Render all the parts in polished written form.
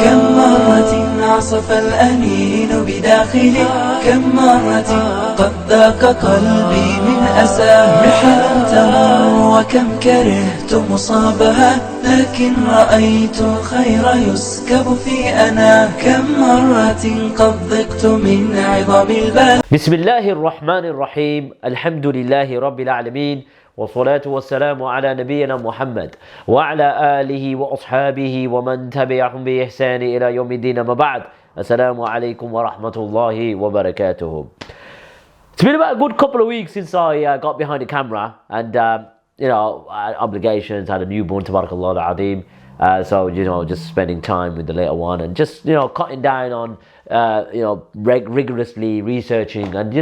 كم مرة عصف الأنين بداخلي، كم مرة قد ذاق قلبي من أساه. رحلا تمر وكم كرهت مصابها، لكن رأيت الخير يسكب في أنا. كم مرة قد ضقت من عظم البال. بسم الله الرحمن الرحيم. الحمد لله رب العالمين، والصلاة والسلام على نبينا محمد وعلى آله وأصحابه ومن تبعهم بإحسان إلى يوم الدين. ما بعد. Assalamu alaikum wa rahmatullahi wa barakatuh. It's been about a good couple of weeks since I got behind the camera, and I had obligations, had a newborn, tabarakallah al-azim. So just spending time with the little one, and just cutting down on rigorously researching, and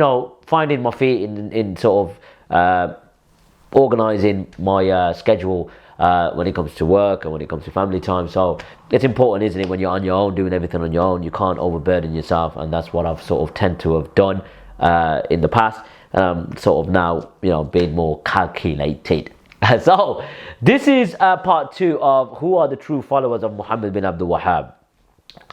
finding my feet in sort of organizing my schedule when it comes to work and when it comes to family time. So it's important, isn't it, when you're on your own, doing everything on your own, you can't overburden yourself, and that's what I've sort of tend to have done in the past. Sort of now, being more calculated. So this is part 2 of who are the true followers of Muhammad bin Abdul Wahab,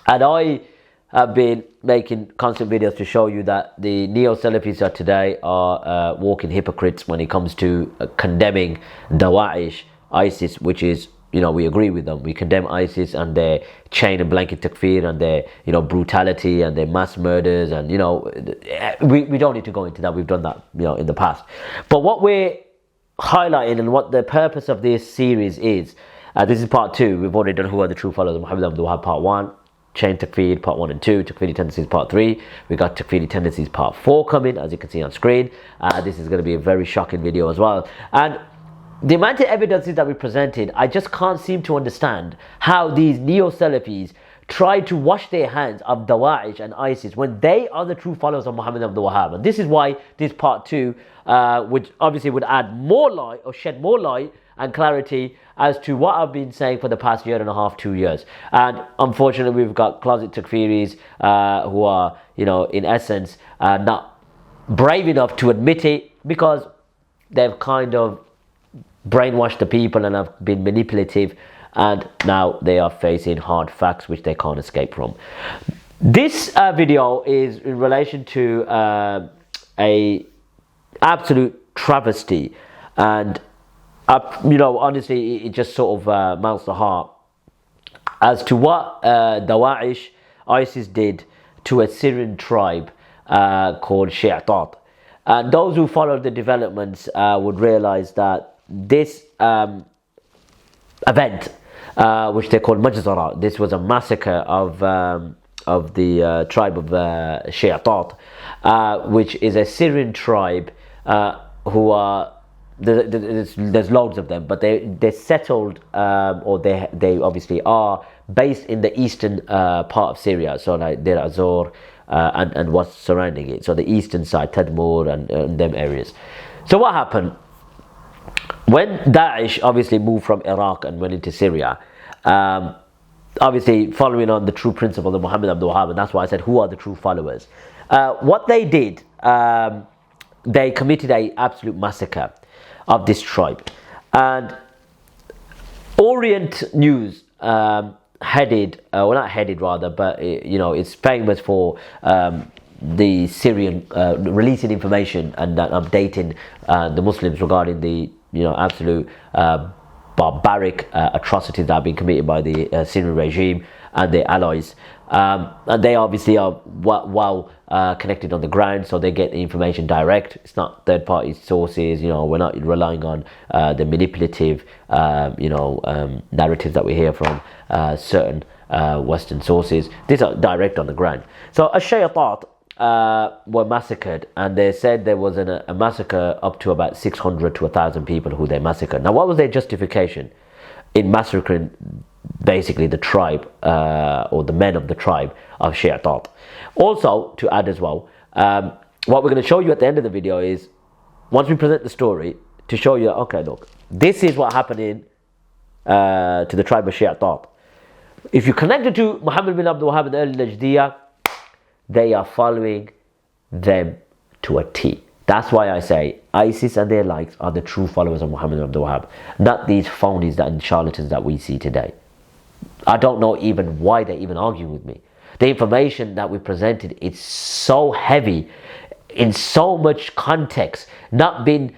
and I have been making constant videos to show you that the neo-Salafis of today are walking hypocrites when it comes to condemning Dawa'ish, ISIS, which is, we agree with them. We condemn ISIS and their chain and blanket takfir and their, brutality and their mass murders, and, we don't need to go into that. We've done that, in the past. But what we're highlighting and what the purpose of this series is, this is part 2. We've already done who are the true followers of Muhammad bin Abdul Wahab part 1, Chain Takfir part 1 and 2, Takfeeri Tendencies part 3. We got Takfeeri Tendencies part 4 coming, as you can see on screen. This is going to be a very shocking video as well. And the amount of evidences that we presented, I just can't seem to understand how these neo-Salafis try to wash their hands of Dawa'ish and ISIS when they are the true followers of Muhammad bin Abdul Wahab. And this is why this part 2, which obviously would add more light or shed more light and clarity as to what I've been saying for the past 1.5 to 2 years. And unfortunately, we've got closet takfiris who are, in essence, not brave enough to admit it, because they've kind of brainwashed the people and have been manipulative, and now they are facing hard facts which they can't escape from. This video is in relation to a absolute travesty, and honestly, it just sort of melts the heart as to what Dawa'ish, ISIS did to a Syrian tribe called Shi'atat. And those who followed the developments would realize that this event, which they call Majzara, this was a massacre of the tribe of Shi'atat, which is a Syrian tribe who are, there's loads of them, but they're settled, or they obviously are based in the eastern part of Syria, so like Deir Azor and what's surrounding it, so the eastern side, Tadmur and them areas. So what happened? When Daesh obviously moved from Iraq and went into Syria, obviously following on the true principle of Muhammad bin Abdul Wahab, and that's why I said who are the true followers. What they did, they committed an absolute massacre of this tribe. And Orient News headed, well not headed rather, but it's famous for the Syrian releasing information and updating the Muslims regarding the absolute barbaric atrocities that have been committed by the Syrian regime and their allies. And they obviously are well connected on the ground, so they get the information direct. It's not third-party sources. We're not relying on the manipulative narratives that we hear from certain Western sources. These are direct on the ground. So Shi'atat were massacred, and they said there was a massacre up to about 600 to 1,000 people who they massacred. Now, what was their justification in massacring basically the tribe, or the men of the tribe of Shi'atat? Also, to add as well, what we're going to show you at the end of the video is, once we present the story, to show you, okay, look, this is what happened to the tribe of Shi'atat. If you connect it to Muhammad bin Abdul Wahab and the early Najdiyyah, they are following them to a T. That's why I say ISIS and their likes are the true followers of Muhammad bin Abdul Wahab, not these phonies and charlatans that we see today. I don't know even why they're even arguing with me. The information that we presented is so heavy, in so much context, not been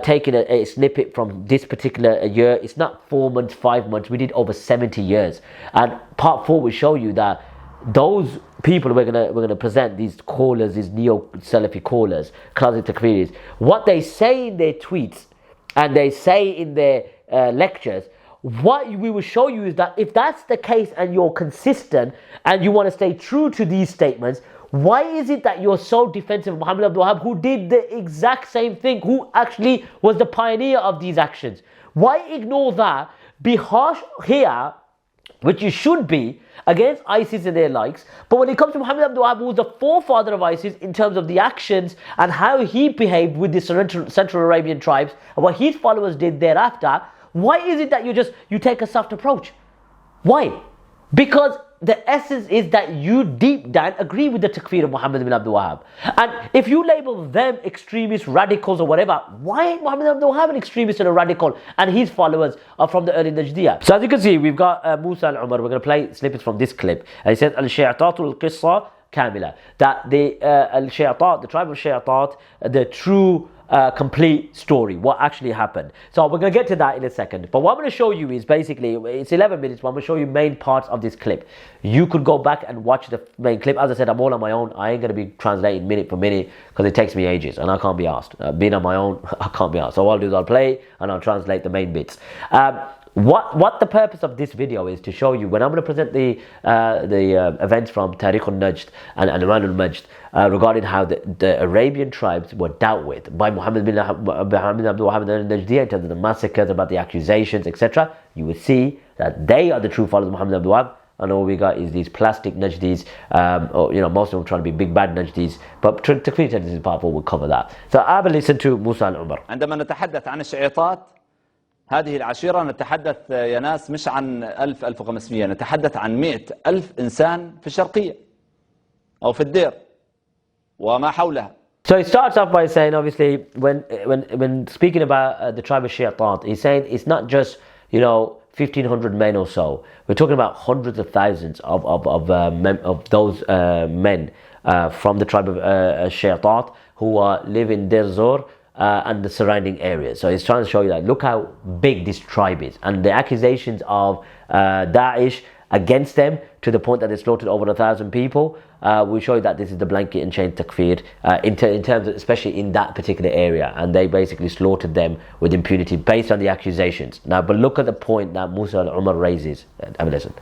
taking a snippet from this particular year. It's not 4 months, 5 months. We did over 70 years. And part 4 will show you that those people we're gonna present, these callers, these neo-Salafi callers, closet Takfiris, what they say in their tweets and they say in their lectures, what we will show you is that if that's the case and you're consistent and you want to stay true to these statements, why is it that you're so defensive of Muhammad Abdul Wahab, who did the exact same thing, who actually was the pioneer of these actions? Why ignore that? Be harsh here, which you should be, against ISIS and their likes. But when it comes to Muhammad Abdul Wahab, who was the forefather of ISIS in terms of the actions and how he behaved with the Central Arabian tribes and what his followers did thereafter, why is it that you take a soft approach? Why? Because the essence is that you deep down agree with the takfir of Muhammad ibn Abdul Wahab. And if you label them extremists, radicals or whatever, why ain't Muhammad ibn Abdul Wahab an extremist and a radical and his followers are from the early Najdiyyah? So as you can see, we've got Musa al-Umar. We're going to play snippets from this clip. And he says, Al-Shi'atat al-Qissa Kamila. That the Al-Shi'atat, the tribe of Shi'atat, the true complete story, what actually happened. So we're going to get to that in a second. But what I'm going to show you is basically, it's 11 minutes, but I'm going to show you main parts of this clip. You could go back and watch the main clip. As I said, I'm all on my own. I ain't going to be translating minute for minute because it takes me ages and I can't be asked. Being on my own, I can't be asked. So what I'll do is I'll play and I'll translate the main bits. What the purpose of this video is to show you, when I'm going to present the events from Tariq al-Najd and Iman al-Majd regarding how the Arabian tribes were dealt with by Muhammad Abdul Wahab and Najdiyyah in terms of the massacres, about the accusations, etc. You will see that they are the true followers of Muhammad Abdul Wahab, and all we got is these plastic Najdis, or most of them trying to be big bad Najdis. But Takfeeri Tendencies part 4 will cover that. So have a listen to Musa al-Umar. عندما نتحدث عن الشيعطات هذه العشيرة نتحدث يا ناس مش عن 1500 نتحدث عن 100,000 إنسان في الشرقية أو في الدير وما حولها. So he starts off by saying, obviously, when speaking about the tribe of Shi'atat, he's saying it's not just 1,500 men or so. We're talking about hundreds of thousands of those men from the tribe of Shi'atat who live in Deir Zor and the surrounding areas. So he's trying to show you that look how big this tribe is, and the accusations of Daesh against them to the point that they slaughtered over 1,000 people will show you that this is the blanket and chain takfir in terms of, especially in that particular area, and they basically slaughtered them with impunity based on the accusations. Now, but look at the point that Musa al-Umar raises. Have a listen.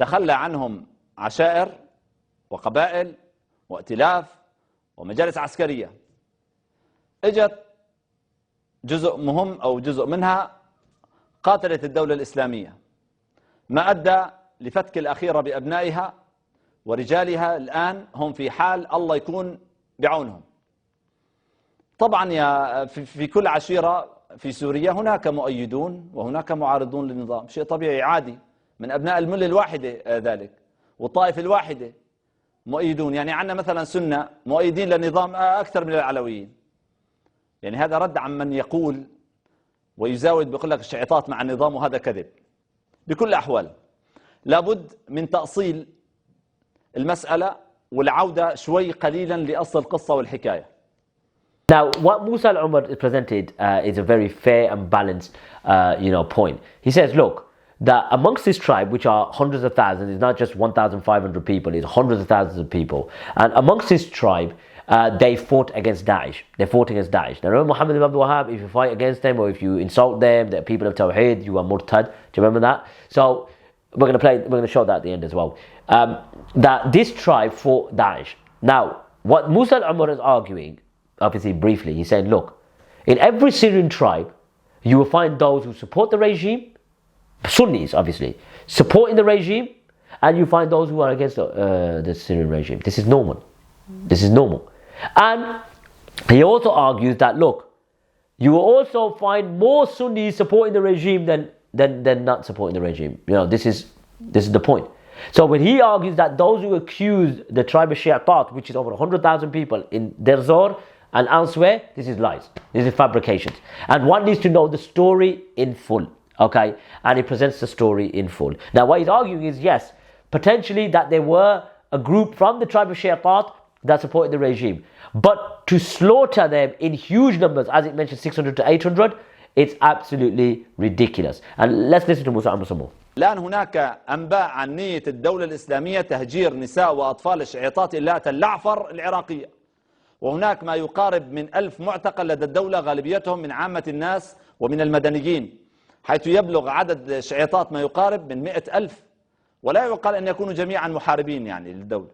تخلى عنهم عشائر وقبائل وائتلاف ومجالس عسكرية. اجت جزء مهم او جزء منها قاتلت الدولة الإسلامية، ما أدى لفتك الأخيرة بأبنائها ورجالها. الآن هم في حال الله يكون بعونهم. طبعا في كل عشيرة في سوريا هناك مؤيدون وهناك معارضون للنظام، شيء طبيعي عادي، من أبناء الملة الواحدة ذلك والطائفة الواحدة مؤيدون. يعني عندنا مثلا سنة مؤيدين للنظام أكثر من العلويين. يعني هذا رد عن من يقول ويزاود بيقول لك الشيعطات مع النظام، وهذا كذب. بكل الأحوال لابد من تأصيل المسألة والعودة شوي قليلا لأصل القصة والحكاية. Now, what Musa al-Umar presented is a very fair and balanced, point. He says, look, that amongst this tribe, which are hundreds of thousands, it's not just 1,500 people, it's hundreds of thousands of people. And amongst this tribe, they fought against Daesh. They fought against Daesh. Now remember Muhammad ibn Abdul Wahab, if you fight against them or if you insult them, the people of Tawheed, you are murtad. Do you remember that? So we're going to show that at the end as well. That this tribe fought Daesh. Now, what Musa al-Umar is arguing, obviously briefly, he's saying, look, in every Syrian tribe, you will find those who support the regime, Sunnis obviously, supporting the regime, and you find those who are against the Syrian regime. This is normal. This is normal. And he also argues that, look, you will also find more Sunnis supporting the regime than not supporting the regime. This is the point. So when he argues that those who accuse the tribe of Shi'atat, which is over 100,000 people in Deir Zor and elsewhere, this is lies. This is fabrications. And one needs to know the story in full. Okay, and he presents the story in full. Now, what he's arguing is, yes, potentially that there were a group from the tribe of Shaytat that supported the regime, but to slaughter them in huge numbers, as it mentions 600 to 800, it's absolutely ridiculous. And let's listen to Musa Amr some more. الآن هناك أنباء عن نية الدولة الإسلامية تهجير نساء وأطفال الشعيطات إلى تل العفر العراقية، وهناك ما يقارب من 1000 معتقل لدى الدولة، غالبيتهم من عامة الناس ومن المدنيين، حيث يبلغ عدد الشعيطات ما يقارب من 100,000، ولا يقال أن يكونوا جميعا محاربين يعني للدولة،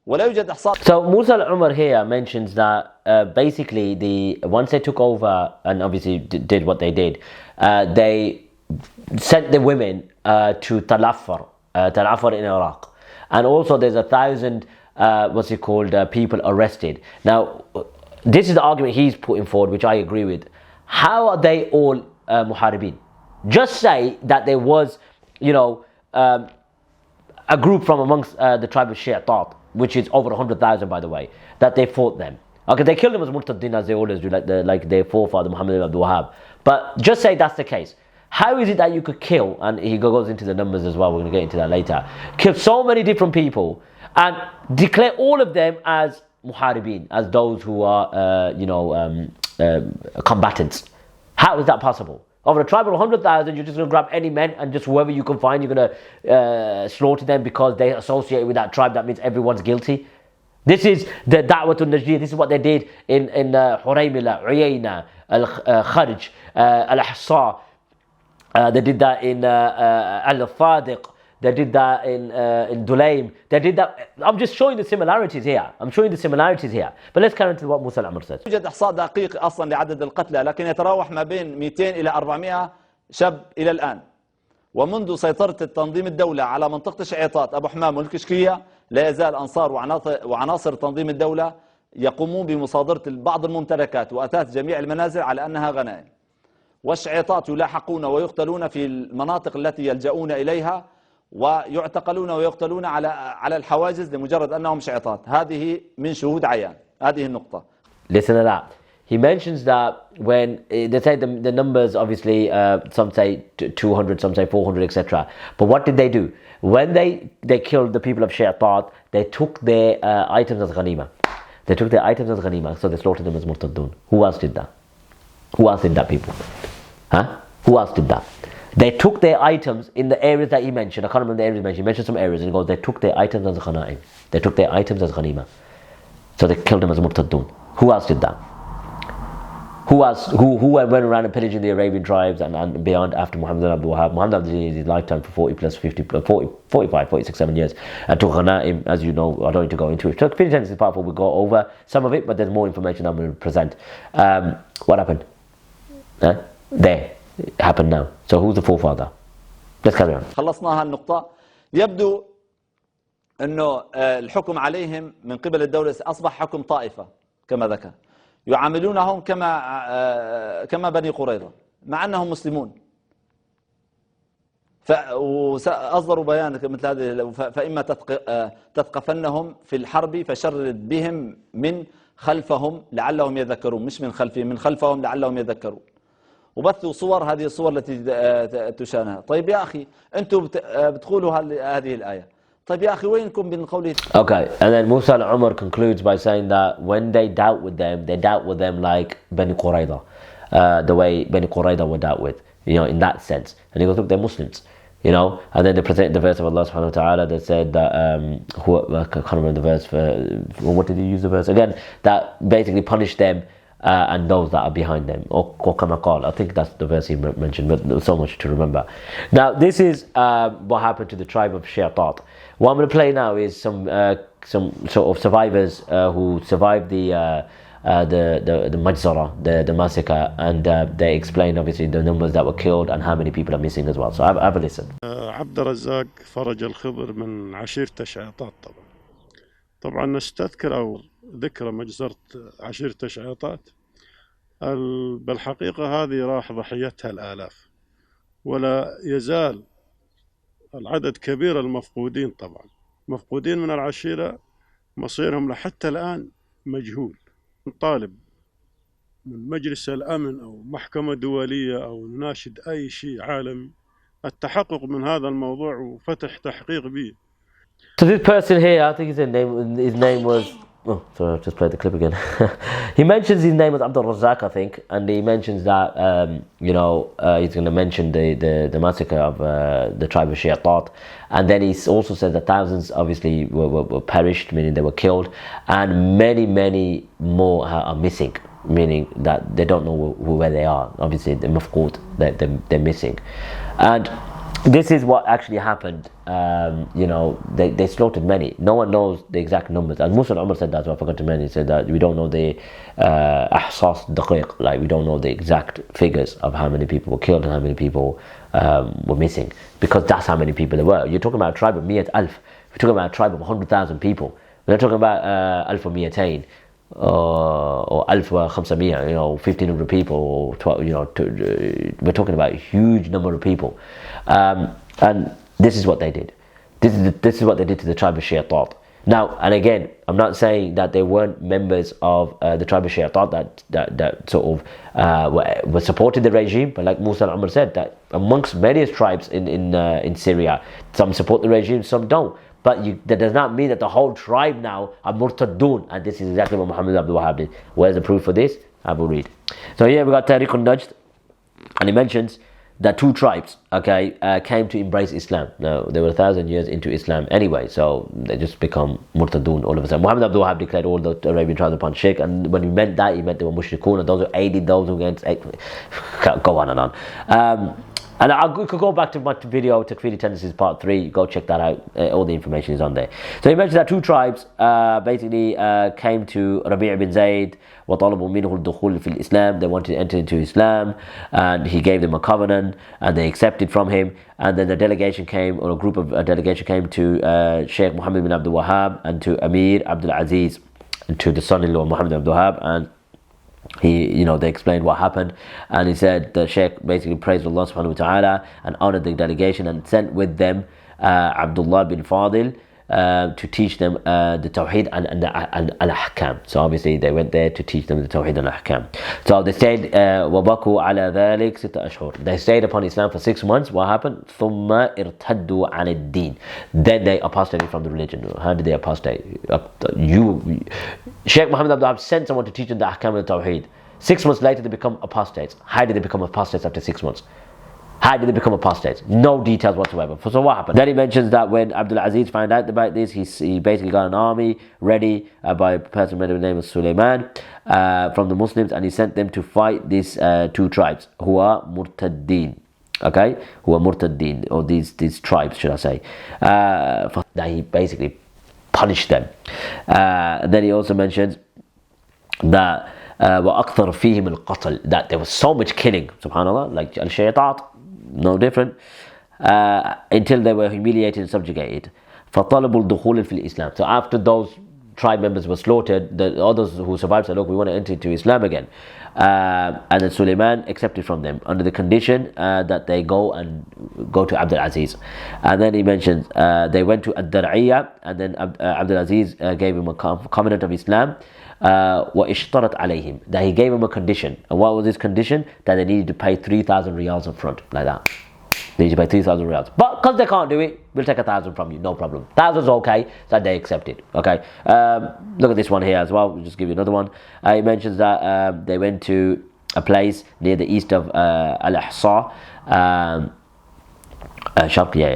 ولا يوجد إحصاء. So Musa al-Umar here mentions that basically once they took over and obviously did what they did, they sent the women to Tal Afar in Iraq, and also there's 1,000 people arrested. Now this is the argument he's putting forward, which I agree with. How are they all muharibin? Just say that there was a group from amongst the tribe of Shaytat, which is over 100,000 by the way, that they fought them. Okay, they killed them as murtaddin, as they always do, like their forefather Muhammad Ibn Abdul Wahab. But just say that's the case. How is it that you could kill, and he goes into the numbers as well, we're going to get into that later, kill so many different people and declare all of them as muharibin, as those who are combatants? How is that possible? Over a tribe of 100,000, you're just going to grab any men and just whoever you can find, you're going to slaughter them because they associate with that tribe. That means everyone's guilty. This is the Da'watul Najdiyyah. This is what they did in Huraymila, Uyayna, Al-Kharj, Al-Ahsa. They did that in Al-Fadiq. They did that in Dulaym. They did that. I'm just showing the similarities here. But let's carry on to what Musa al-Amr says. يوجد إحصاء دقيق أصلا لعدد القتلى، لكن يتراوح ما بين 200 إلى 400 شاب إلى الآن. ومنذ سيطرة التنظيم الدولة على منطقة الشعيطات أبو حمام والكشكية، لا يزال أنصار وعناصر تنظيم الدولة يقومون بمصادرة بعض الممتلكات وأثاث جميع المنازل على أنها غنائم. والشعيطات يلاحقون ويقتلون في المناطق التي يلجؤون إليها، ويعتقلون ويقتلون على الحواجز لمجرد أنهم شعيطات. هذه من شهود عيان. هذه النقطة. Listen to that. He mentions that when they say the numbers, obviously some say 200, some say 400, etc. But what did they do? When they killed the people of Shaytat, they took their items as ghanima. So they slaughtered them as murtaddun. Who else did that? People? Huh? Who else did that? They took their items in the areas that he mentioned. I can't remember the areas he mentioned. He mentioned some areas and he goes, they took their items as ghanaim. They took their items as ghanima. So they killed them as murtaddun. Who else did that? Who else? Who went around and pillaging the Arabian tribes and beyond after Muhammad ibn Abdul Wahab? Muhammad ibn Abdul Wahab in his lifetime for 40 plus 50 plus 40, 45, 46, 7 years. And took ghanaim, as you know, I don't need to go into it. Takfeeri Tendencies is part 4, we'll go over some of it, but there's more information I'm going to present. What happened? There. It happened now. So who's the forefather? Let's carry on. خلصنا هالنقطة. يبدو أنه الحكم عليهم من قبل الدولة أصبح حكم طائفة كما ذكر. يعاملونهم كما بني قريظة مع أنهم مسلمون. فأصدروا بيان مثل هذه، فإما تثقفنهم في الحرب فشرد بهم من خلفهم لعلهم يذكرون، مش من خلفهم، من خلفهم لعلهم يذكرون. وبثوا صور، هذه الصور التي تشانها. طيب يا أخي أنتم بتقولوا هذه الآية، طيب يا أخي وينكم من قوله. Okay, and then Musa al-Umar concludes by saying that when they dealt with them, they dealt with them like Bani Qurayza, the way Bani Qurayza were dealt with, in that sense. And he goes, look, they're Muslims, and then they present the verse of Allah subhanahu wa ta'ala that said that, I can't remember the verse, what did he use the verse? Again, that basically punished them and those that are behind them, or kama qal. I think that's the verse he mentioned, but there's so much to remember. Now this is what happened to the tribe of Shaytat. What I'm going to play now is some sort of survivors who survived the Majzara, the massacre, and they explain obviously the numbers that were killed and how many people are missing as well. So have a listen. عبد الرزاق فرج الخضر من عشيرة الشعيطات. طبعا نستذكر أو ذكر مجزرة عشيرة الشعيطات، بالحقيقة هذه راح ضحيتها الآلاف، ولا يزال العدد كبير المفقودين. طبعا مفقودين من العشيرة مصيرهم لحتى الآن مجهول. نطالب من مجلس الأمن أو محكمة دولية أو نناشد أي شيء عالمي التحقق من هذا الموضوع وفتح تحقيق به. So this person here, I think his name was. Oh, sorry, I've just played the clip again. He mentions his name was Abdul Razak, I think, and he mentions that he's going to mention the massacre of the tribe of Shi'at, and then he also says that thousands obviously were perished, meaning they were killed, and many more are missing, meaning that they don't know where they are. Obviously, they're mafqood, they're missing, and this is what actually happened. They slaughtered many. No one knows the exact numbers. As Musa Umar said that, so I forgot to mention, he said that we don't know the ahsas daqiq, like we don't know the exact figures of how many people were killed and how many people were missing, because that's how many people there were. You're talking about a tribe of Miyat Alf. We're talking about a tribe of 100,000 people. We're not talking about Alf or Miyatain. Or Alf wa Khamsamiya, 1,500 people, or 12, we're talking about a huge number of people, and this is what they did. This is what they did to the tribe of Shi'at. Now, and again, I'm not saying that they weren't members of the tribe of Shi'at that sort of were supported the regime, but like Musa al-Umar said, that amongst various tribes in Syria, some support the regime, some don't. But that does not mean that the whole tribe now are murtaddun, and this is exactly what Muhammad Abdul Wahab did. Where's the proof for this? I will read. So here we got Tariq al-Najd, and he mentions that two tribes, came to embrace Islam. Now, they were 1,000 years into Islam anyway, so they just become murtaddun all of a sudden. Muhammad Abdul Wahab declared all the Arabian tribes upon shirk, and when he meant that, he meant they were mushrikun, and those who aided those who against. Go on and on. And you could go back to my video, Takfeeri Tendencies Part 3, go check that out, all the information is on there. So he mentioned that two tribes basically came to Rabi' bin Zayd, وَطَلَبُوا مِنْهُ الدُّخُولِ فِي الْإِسْلام. They wanted to enter into Islam, and he gave them a covenant, and they accepted from him. And then a delegation came, or a group of delegation came to Sheikh Muhammad Ibn Abdul Wahab, and to Amir Abdul Aziz, and to the son-in-law of Muhammad Ibn Abdul Wahab, and they explained what happened, and he said the Sheikh basically praised Allah subhanahu wa ta'ala and honored the delegation and sent with them Abdullah bin Fadil to teach them the Tawheed and Al-Ahkam. So obviously they went there to teach them the Tawheed and Al-Ahkam. So they stayed وَبَكُوا عَلَى ذَلِكَ 6 أشهر. They stayed upon Islam for 6 months. What happened? ثُمَّ ارْتَدُّوا عَنِ الدِّينِ. Then they apostated from the religion. How did they apostate? Sheikh Muhammad Abdul Wahab sent someone to teach them the Ahkam and the Tawheed. 6 months later they become apostates. How did they become apostates after 6 months? How did they become apostates? No details whatsoever. So what happened? Then he mentions that when Abdul Aziz found out about this, he basically got an army ready by a person by the name of Sulaiman from the Muslims, and he sent them to fight these two tribes who are murtaddin. Who are murtaddin, or these tribes, should I say. That he basically punished them. Then he also mentions that وَأَكْثَرُ فِيهِمُ الْقَتْلِ, that there was so much killing, subhanAllah, like al-shaytat, no different, until they were humiliated and subjugated. فَطَلَبُوا الدُّخُولِ فِي الْإِسْلام. So after those tribe members were slaughtered, the others who survived said, look, we want to enter into Islam again. And then Sulaiman accepted from them under the condition that they go to Abdul Aziz. And then he mentions they went to Ad-Dar'iyah, and then Abdul Aziz gave him a covenant of Islam. وَإِشْتَرَتْ عَلَيْهِمْ, that he gave him a condition. And what was his condition? That they needed to pay 3,000 riyals up front, like that. They need to pay 3,000 riyals. But because they can't do it, we'll take 1,000 from you, no problem. 1,000's okay, so they accepted. Look at this one here as well, we'll just give you another one. He mentions that they went to a place near the east of Al-Ahsa,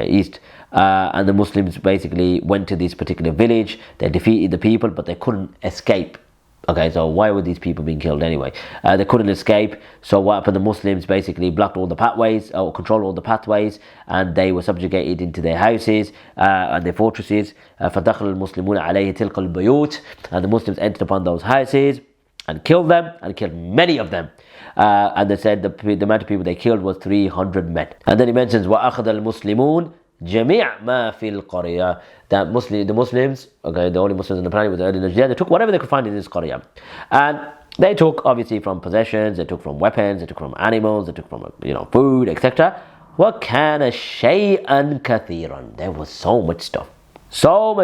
east. And the Muslims basically went to this particular village. They defeated the people, but they couldn't escape. So why were these people being killed anyway? They couldn't escape. So what happened? The Muslims basically blocked all the pathways, or controlled all the pathways, and they were subjugated into their houses and their fortresses. فَدَخَلَ الْمُسْلِمُونَ عَلَيْهِ تِلْقَ الْبَيُوتِ, and the Muslims entered upon those houses and killed them, and killed many of them. And they said the amount of people they killed was 300 men. And then he mentions وَأَخَذَ الْمُسْلِمُونَ جميع ما في القرية, that the Muslims, the only Muslims on the planet was the early Najdiyyah, they took whatever they could find in this Qaryah. And they took obviously from possessions, they took from weapons, they took from animals, they took from food, etc. وَكَانَ شَيْئًا كَثِيرًا. There was so much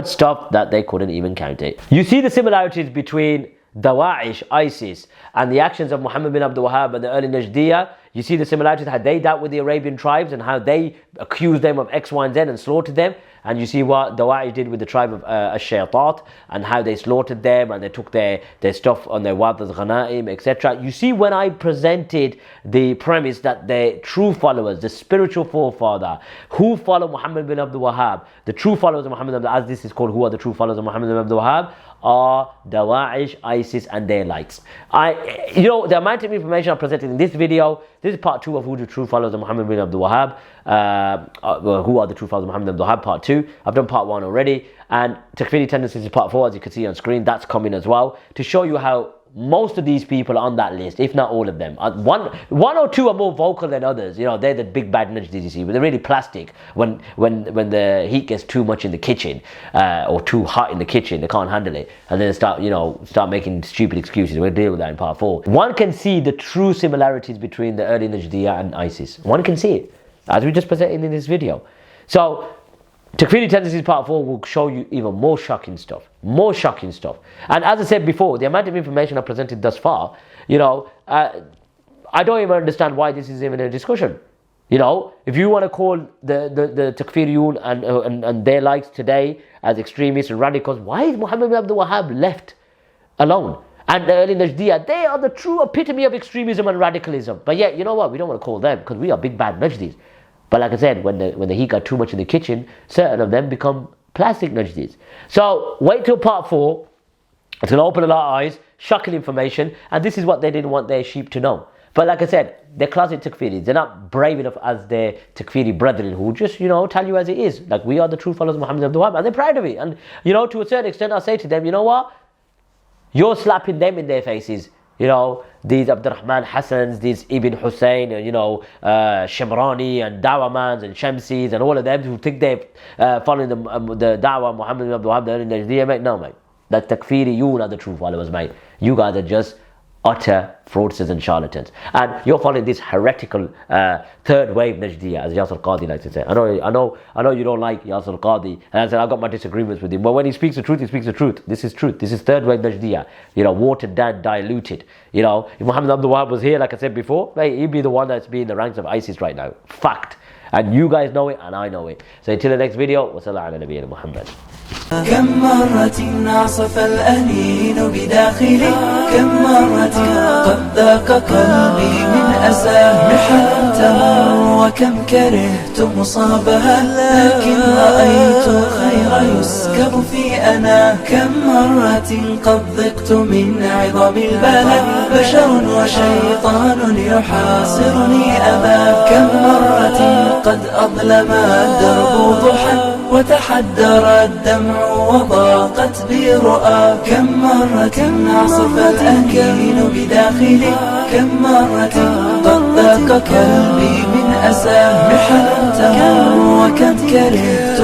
stuff that they couldn't even count it. You see the similarities between Dawa'ish, ISIS, and the actions of Muhammad bin Abdul Wahab and the early Najdiyyah, you see the similarities, how they dealt with the Arabian tribes and how they accused them of X, Y, and Z and slaughtered them. And you see what Dawa'ish did with the tribe of Ash-Shayatat and how they slaughtered them and they took their stuff on their wadas, ghanaim, etc. You see, when I presented the premise that the true followers, the spiritual forefather who follow Muhammad bin Abdul Wahab, the true followers of Muhammad bin Abdul Wahab, as this is called, who are the true followers of Muhammad bin Abdul Wahab, are Dawa'ish, ISIS and their lights. The amount of information I presented in this video, this is part 2 of who the true followers of Muhammad bin Abdul Wahab, who are the true followers of Muhammad bin Abdul Wahab, part 2. I've done part 1 already, and Takfeeri Tendencies is part 4, as you can see on screen. That's coming as well, to show you how most of these people on that list, if not all of them, one or two are more vocal than others. They're the big bad Najdiyyahs, you see, but they're really plastic when the heat gets too much in the kitchen, or too hot in the kitchen, they can't handle it, and then start making stupid excuses. We'll deal with that in part 4. One can see the true similarities between the early Najdiyyah and ISIS. One can see it, as we just presented in this video. So Takfeeri Tendencies part 4 will show you even more shocking stuff. And as I said before, the amount of information I presented thus far, I don't even understand why this is even a discussion. If you want to call the Takfiriyun and their likes today as extremists and radicals, why is Muhammad bin Abdul Wahab left alone? And the early Najdiyyah, they are the true epitome of extremism and radicalism. But yet, you know what? We don't want to call them, because we are big bad Najdis. But like I said, when the heat got too much in the kitchen, certain of them become plastic Najdis. So wait till part 4. It's going to open a lot of eyes, shocking information, and this is what they didn't want their sheep to know. But like I said, they're closet Takfiris. They're not brave enough as their Takfiri brethren who just, tell you as it is. Like, we are the true followers of Muhammad bin Abdul Wahab, and they're proud of it. And, to a certain extent, I say to them, you know what? You're slapping them in their faces. These Abdurrahman Hassans, these Ibn Hussein, Shimrani and Dawamans and Shamsis and all of them who think they're following the Dawah of Muhammad bin Abdul Wahab, the Najdiyyah, mate. No, mate. That's Takfiriyun are the true followers, mate. You guys are just utter fraudsters and charlatans. And you're following this heretical third wave Najdiyyah, as Yasir Qadhi likes to say. I know you don't like Yasir Qadhi, and I said I've got my disagreements with him, but when he speaks the truth, he speaks the truth. This is truth. This is third wave Najdiyyah. Watered down, diluted. If Muhammad bin Abdul Wahab was here, like I said before, mate, he'd be the one that's be in the ranks of ISIS right now. Fact. And you guys know it, and I know it. So until the next video, wa sallallahu ala nabiyyina Muhammad. كم مرة عصف الأنين بداخلي، كم مرة قد ذاق قلبي من أساه محن تمر، وكم كرهت مصابها لكن رأيت الخير يسكب في أنا، كم مرة قد ضقت من عظم البلاء، بشر وشيطان يحاصرني أباه، كم مرة قد أظلم الدرب ضحى وتحدر الدمع وضاقت بي رؤى، كم مرة عصف الأنين بداخلي، كم مرة قد ذاق قلبي من أساه محن تمر، وكم كرهت